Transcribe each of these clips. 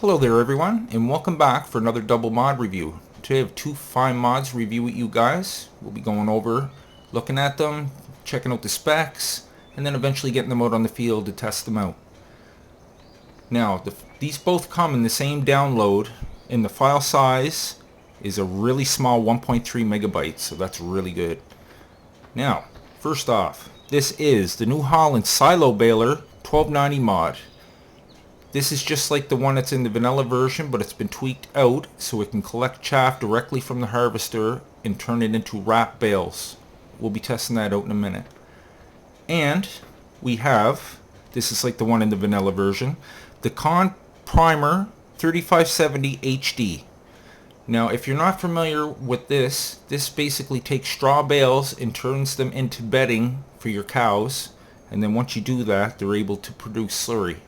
Hello there everyone, and welcome back for another double mod review. Today I have two fine mods to review with you guys. We'll be going over, looking at them, checking out the specs, and then eventually getting them out on the field to test them out. Now, these both come in the same download, and the file size is a really small 1.3 megabytes, so that's really good. Now, first off, this is the New Holland Silo Baler 1290 mod. This is just like the one that's in the vanilla version, but it's been tweaked out so it can collect chaff directly from the harvester and turn it into wrap bales. We'll be testing that out in a minute. And we have, this is like the one in the vanilla version, the Kuhn Primor 3570 HD. Now if you're not familiar with this basically takes straw bales and turns them into bedding for your cows, and then once you do that, they're able to produce slurry.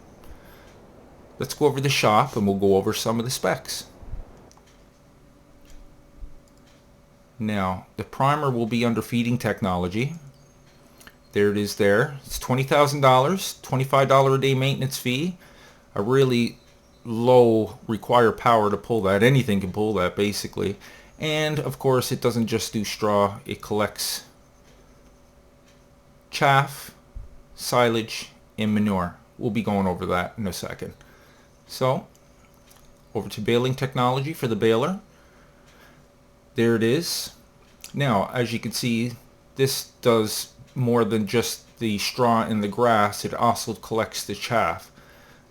Let's go over the shop and we'll go over some of the specs. Now, the primer will be under feeding technology. There it is there. It's $20,000, $25 a day maintenance fee. A really low required power to pull that. Anything can pull that basically. And of course it doesn't just do straw, it collects chaff, silage, and manure. We'll be going over that in a second. So, over to Baling Technology for the baler. There it is. Now, as you can see, this does more than just the straw and the grass. It also collects the chaff.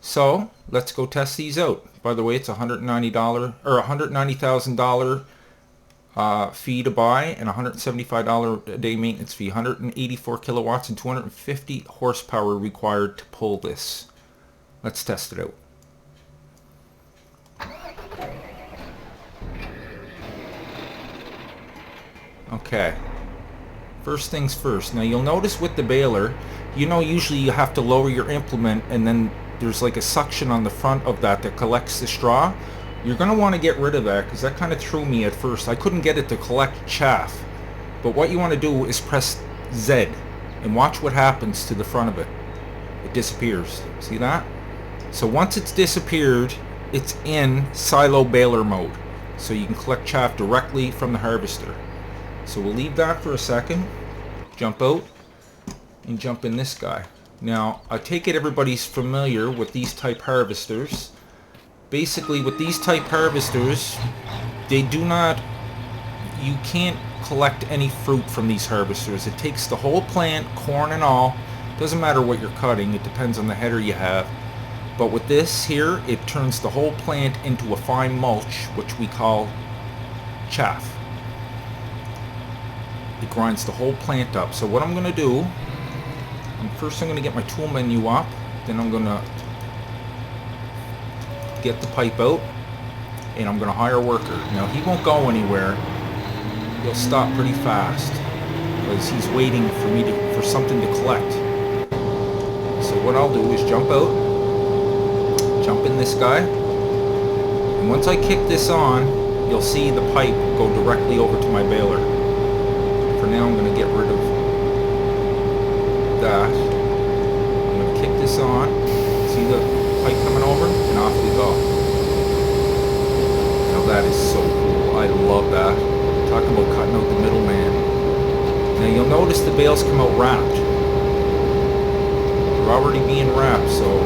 So, let's go test these out. By the way, it's $190 or $190,000 fee to buy and $175 a day maintenance fee. 184 kilowatts and 250 horsepower required to pull this. Let's test it out. Okay, first things first. Now you'll notice with the baler, usually you have to lower your implement and then there's like a suction on the front of that collects the straw. You're going to want to get rid of that because that kind of threw me at first. I couldn't get it to collect chaff. But what you want to do is press Z and watch what happens to the front of it. It disappears. See that? So once it's disappeared, it's in silo baler mode. So you can collect chaff directly from the harvester. So we'll leave that for a second, jump out, and jump in this guy. Now, I take it everybody's familiar with these type harvesters. Basically, with these type harvesters, you can't collect any fruit from these harvesters. It takes the whole plant, corn and all. Doesn't matter what you're cutting, it depends on the header you have. But with this here, it turns the whole plant into a fine mulch, which we call chaff. It grinds the whole plant up. So what I'm going to do, first I'm going to get my tool menu up, then I'm going to get the pipe out, and I'm going to hire a worker. Now he won't go anywhere. He'll stop pretty fast because he's waiting for something to collect. So what I'll do is jump out, jump in this guy, and once I kick this on, you'll see the pipe go directly over to my baler. For now I'm going to get rid of that. I'm going to kick this on. See the pipe coming over? And off we go. Now that is so cool. I love that. Talking about cutting out the middleman. Now you'll notice the bales come out wrapped. They're already being wrapped, so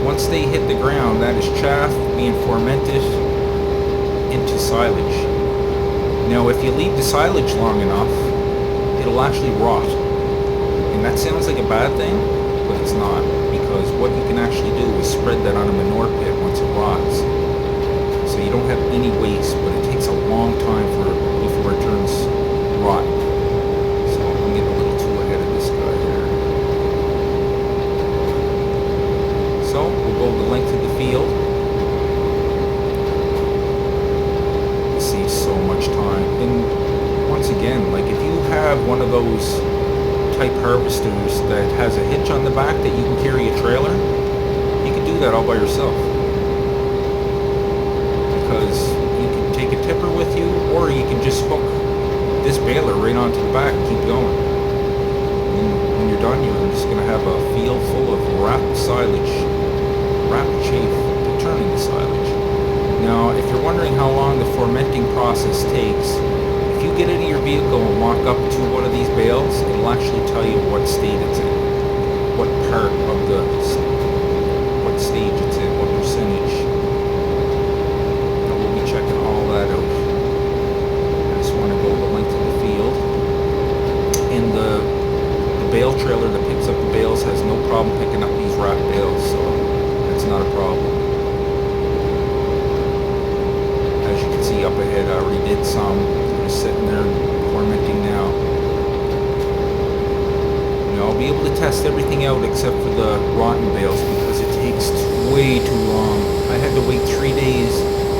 once they hit the ground, that is chaff being fermented into silage. Now if you leave the silage long enough, it'll actually rot. And that sounds like a bad thing, but it's not. Because what you can actually do is spread that on a manure pit once it rots. So you don't have any waste, but it takes a long time before it turns rotten. So I'm getting a little too ahead of this guy here. So we'll go the length of the field. So much time. And once again, like if you have one of those type harvesters that has a hitch on the back that you can carry a trailer, you can do that all by yourself, because you can take a tipper with you, or you can just hook this baler right onto the back and keep going. And when you're done, you're just going to have a field full of wrapped silage rapid chaff to turn into silage. Now, if you're wondering how long the fermenting process takes, if you get into your vehicle and walk up to one of these bales, it'll actually tell you what state it's in, what part of what stage it's in, what percentage. Now we'll be checking all that out. I just want to go the length of the field. And the bale trailer that picks up the bales has no problem picking up these wrap bales, so that's not a problem. As you can see up ahead, I already did some. They're just sitting there fermenting now. Now I'll be able to test everything out except for the rotten bales because it takes way too long. I had to wait 3 days.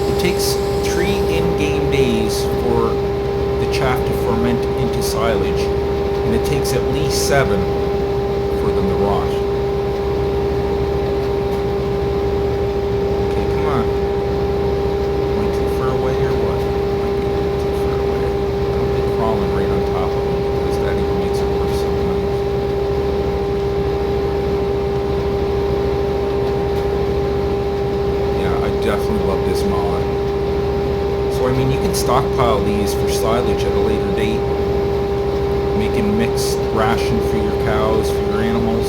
It takes 3 in-game days for the chaff to ferment into silage, and it takes at least 7 for them to rot. Okay, come on. Am I too far away or what? Might be a little too far away. I don't like crawling right on top of them because that even makes it worse sometimes. Yeah, I definitely love this mod. So I mean, you can stockpile these for silage at a later date. Making mixed ration for your cows, for your animals,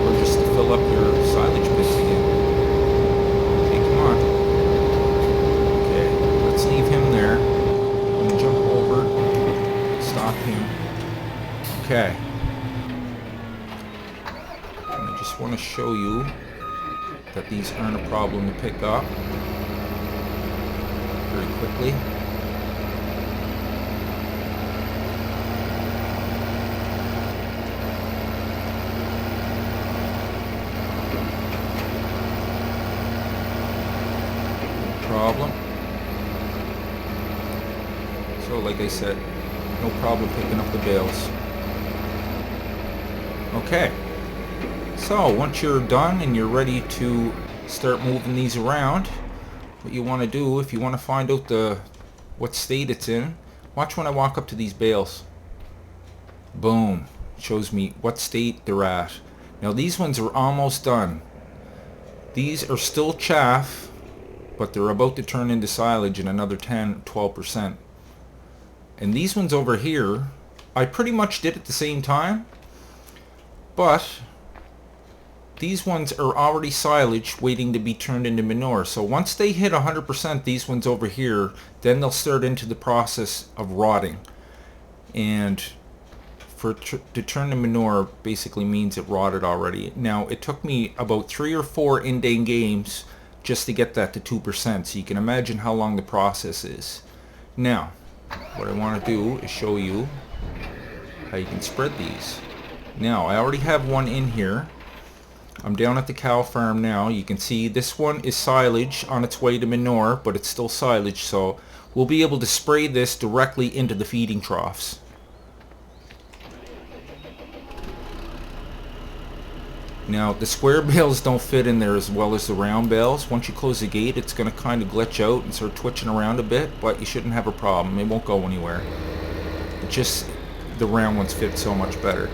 or just to fill up your silage pits again. Okay, come on. Okay, let's leave him there. I'm gonna jump over, stop him. Okay. And I just want to show you that these aren't a problem to pick up very quickly. Problem. So like I said, no problem picking up the bales. Okay, so once you're done and you're ready to start moving these around, what you want to do, if you want to find out what state it's in, watch when I walk up to these bales. Boom, it shows me what state they're at. Now these ones are almost done. These are still chaff, but they're about to turn into silage in another 10-12%. And these ones over here, I pretty much did at the same time, but these ones are already silage waiting to be turned into manure. So once they hit 100%, these ones over here, then they'll start into the process of rotting. And to turn to manure basically means it rotted already. Now it took me about 3 or 4 in-day games just to get that to 2%, so you can imagine how long the process is. Now, what I want to do is show you how you can spread these. Now, I already have one in here. I'm down at the cow farm now. You can see this one is silage on its way to manure, but it's still silage, so we'll be able to spray this directly into the feeding troughs. Now the square bales don't fit in there as well as the round bales. Once you close the gate, it's going to kind of glitch out and start twitching around a bit, but you shouldn't have a problem. It won't go anywhere. It just, the round ones fit so much better.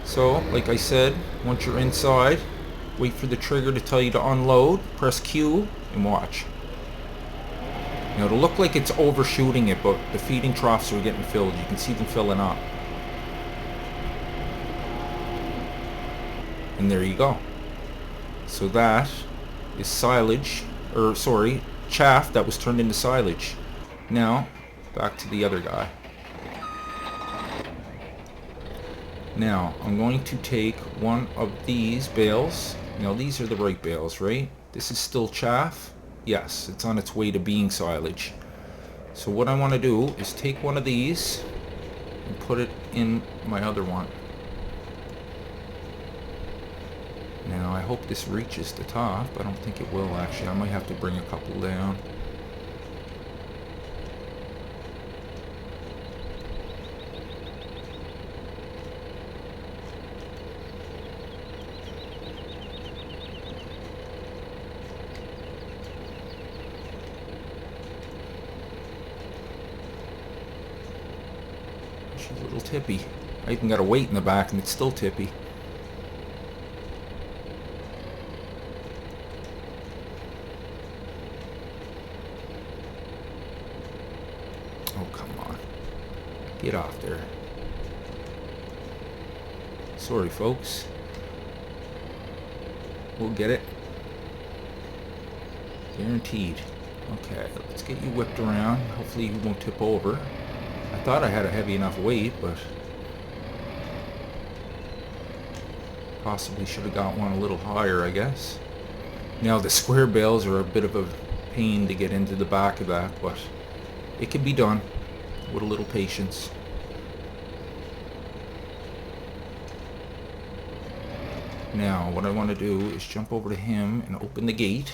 So like I said, once you're inside, wait for the trigger to tell you to unload, press Q and watch. Now it'll look like it's overshooting it, but the feeding troughs are getting filled. You can see them filling up. And there you go. So that is silage, or sorry, chaff that was turned into silage. Now, back to the other guy. Now, I'm going to take one of these bales. Now, these are the right bales, right? This is still chaff. Yes, it's on its way to being silage. So what I want to do is take one of these and put it in my other one. Now I hope this reaches the top. I don't think it will actually. I might have to bring a couple down. She's a little tippy. I even got a weight in the back and it's still tippy. Get off there. Sorry, folks. We'll get it. Guaranteed. Okay, let's get you whipped around. Hopefully you won't tip over. I thought I had a heavy enough weight, but possibly should have got one a little higher, I guess. Now the square bales are a bit of a pain to get into the back of that, but it can be done with a little patience. Now what I want to do is jump over to him and open the gate.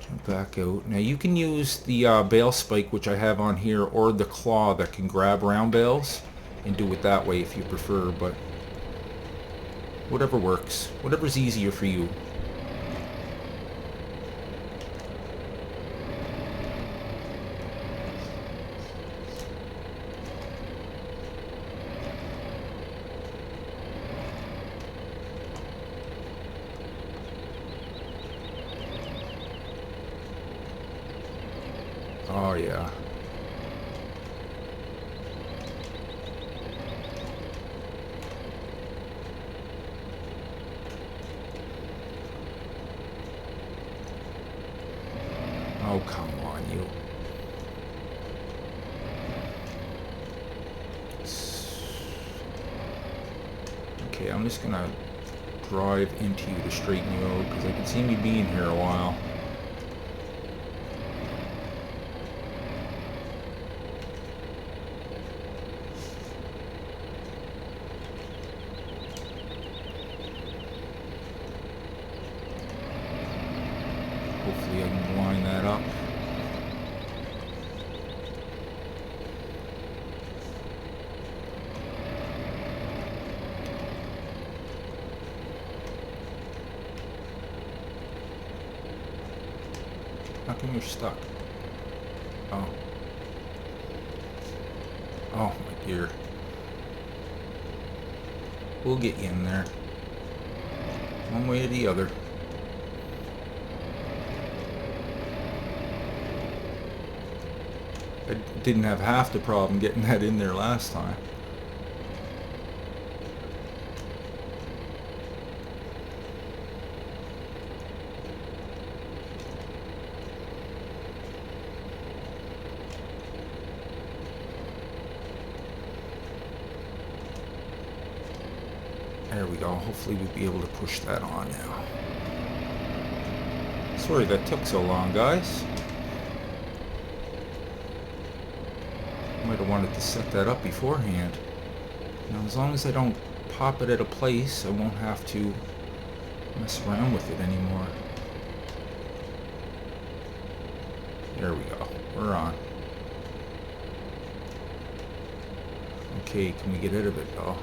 Jump back out. Now you can use the bale spike, which I have on here, or the claw that can grab round bales, and do it that way if you prefer, but whatever works. Whatever's easier for you. Oh yeah. Oh, come on, you. Okay, I'm just gonna drive into you to straighten you out, because I can see me being here a while. Hopefully I can line that up. How come you're stuck? Oh. Oh my dear. We'll get you in there. One way or the other. I didn't have half the problem getting that in there last time. There we go. Hopefully we'll be able to push that on now. Sorry that took so long, guys. Might have wanted to set that up beforehand. Now, as long as I don't pop it at a place, I won't have to mess around with it anymore. There we go. We're on. Okay, can we get out of it though?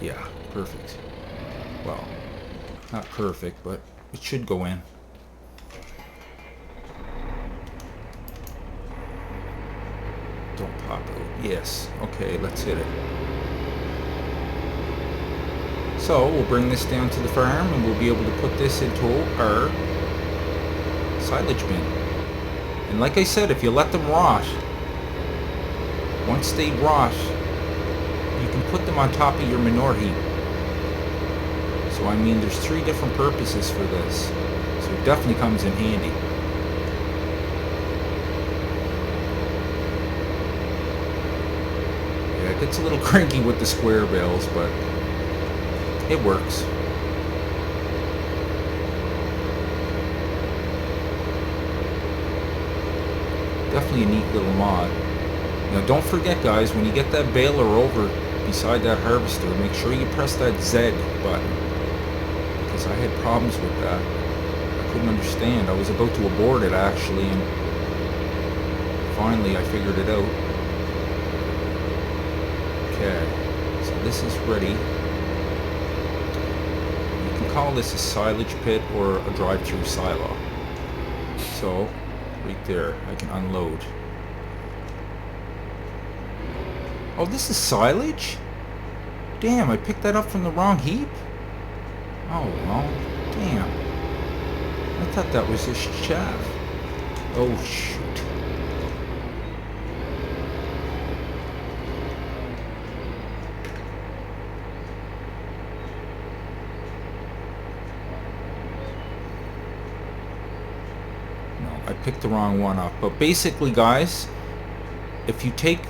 Yeah, perfect. Well, not perfect, but it should go in. Don't pop out. Yes. Okay, let's hit it. So we'll bring this down to the farm and we'll be able to put this into our silage bin. And like I said, if you let them rot, once they rot, you can put them on top of your manure heap. So I mean, there's 3 different purposes for this. So it definitely comes in handy. It gets a little cranky with the square bales, but it works. Definitely a neat little mod. Now don't forget, guys, when you get that baler over beside that harvester, make sure you press that Z button, because I had problems with that. I couldn't understand. I was about to abort it actually, and finally I figured it out. Okay, so this is ready. You can call this a silage pit or a drive-through silo. So, right there, I can unload. Oh, this is silage? Damn, I picked that up from the wrong heap? Oh, well, damn. I thought that was his chaff. Oh shoot. I picked the wrong one up. But basically, guys, if you take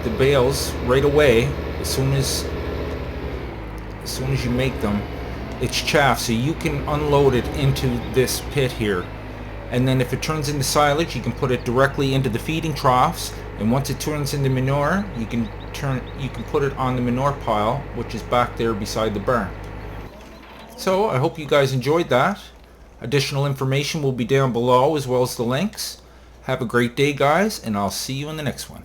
the bales right away, as soon as you make them, it's chaff, so you can unload it into this pit here. And then if it turns into silage, you can put it directly into the feeding troughs, and once it turns into manure, you can put it on the manure pile, which is back there beside the barn. So I hope you guys enjoyed that. Additional information will be down below, as well as the links. Have a great day, guys, and I'll see you in the next one.